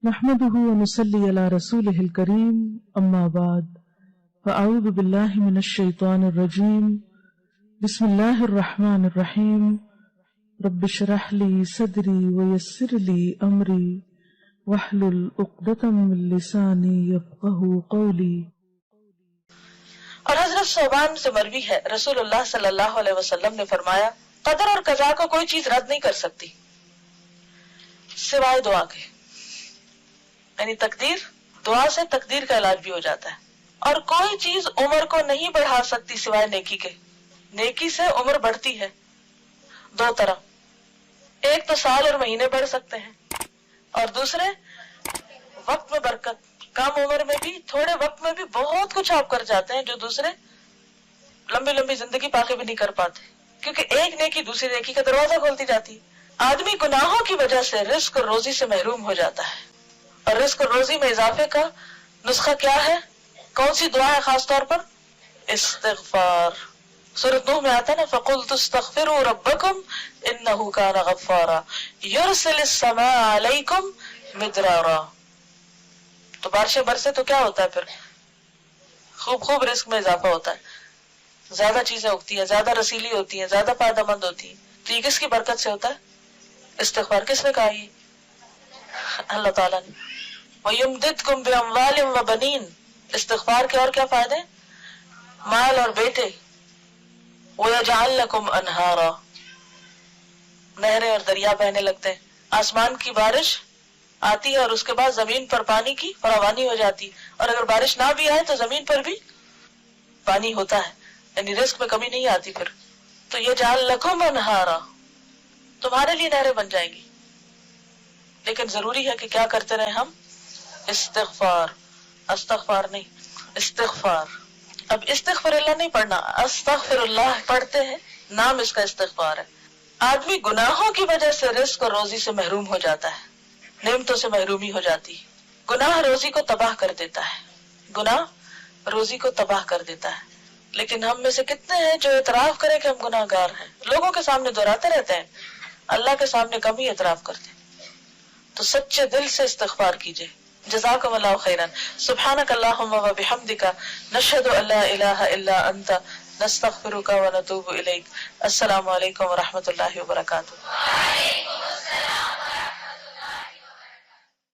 نحمده ونصلي على رسوله الكريم اما بعد فاعوذ بالله من الشيطان الرجيم بسم الله الرحمن الرحيم رب اشرح لي صدري ويسر لي امري واحلل عقدة من لساني يفقهوا قولي۔ اور حضرت صوبان سے مروی ہے رسول اللہ صلی اللہ علیہ وسلم نے فرمایا قدر اور قضا کو کوئی چیز رد نہیں کر سکتی سوائے دعا کے، یعنی تقدیر، دعا سے تقدیر کا علاج بھی ہو جاتا ہے۔ اور کوئی چیز عمر کو نہیں بڑھا سکتی سوائے نیکی کے، نیکی سے عمر بڑھتی ہے دو طرح، ایک تو سال اور مہینے بڑھ سکتے ہیں، اور دوسرے وقت میں برکت، کم عمر میں بھی تھوڑے وقت میں بھی بہت کچھ آپ کر جاتے ہیں جو دوسرے لمبی لمبی زندگی پاکے بھی نہیں کر پاتے، کیونکہ ایک نیکی دوسری نیکی کا دروازہ کھولتی جاتی ہے۔ آدمی گناہوں کی وجہ سے رزق اور روزی سے محروم ہو جاتا ہے، اور رزق اور روزی میں اضافے کا نسخہ کیا ہے؟ کون سی دعا ہے خاص طور پر؟ استغفار۔ سورۃ نوح میں آتا ہے نا فَقُلْتُ اسْتَغْفِرُوا رَبَّكُمْ إِنَّهُ كَانَ غَفَّارًا يُرْسِلِ السَّمَاءَ عَلَيْكُمْ مِدْرَارًا۔ تو بارشیں برسے تو کیا ہوتا ہے پھر؟ خوب رزق میں اضافہ ہوتا ہے، زیادہ چیزیں اگتی ہیں، زیادہ رسیلی ہوتی ہیں، زیادہ فائدہ مند ہوتی ہیں۔ تو یہ کس کی برکت سے ہوتا ہے؟ استغفار۔ کس نے کہا یہ؟ اللہ تعالیٰ نے۔ وَيُمْدِدْكُمْ بِأَمْوَالٍ وَبَنِينَ۔ استغفار کے اور کیا فائدے؟ مال اور بیٹے۔ وَيَجْعَلْ لَكُمْ أَنْهَارًا۔ نہریں اور دریا بہنے لگتے ہیں، آسمان کی بارش آتی ہے اور اس کے بعد زمین پر پانی کی فراوانی ہو جاتی، اور اگر بارش نہ بھی آئے تو زمین پر بھی پانی ہوتا ہے، یعنی رزق میں کمی نہیں آتی پھر۔ تو یجعل لکم انہارا، تمہارے لیے نہریں بن جائیں گی، لیکن ضروری ہے کہ کیا کرتے رہیں ہم؟ استغفار۔ استغفار نہیں، استغفار۔ اب استغفر اللہ نہیں پڑھنا، استغفر اللہ پڑھتے ہیں، نام اس کا استغفار ہے۔ آدمی گناہوں کی وجہ سے رزق اور روزی سے محروم ہو جاتا ہے، نعمتوں سے محرومی ہو جاتی ہے۔ گناہ روزی کو تباہ کر دیتا ہے، گناہ روزی کو تباہ کر دیتا ہے۔ لیکن ہم میں سے کتنے ہیں جو اعتراف کریں کہ ہم گناہ گار ہیں؟ لوگوں کے سامنے دہراتے رہتے ہیں، اللہ کے سامنے کم ہی اعتراف کرتے ہیں۔ تو سچے دل سے استغفار کیجئے۔ جزاکم اللہ خیرا۔ سبحانک اللہم و بحمدک، نشہد ان لا الہ الا انت، نستغفرک و نتوب الیک۔ السلام علیکم و رحمۃ اللہ وبرکاتہ۔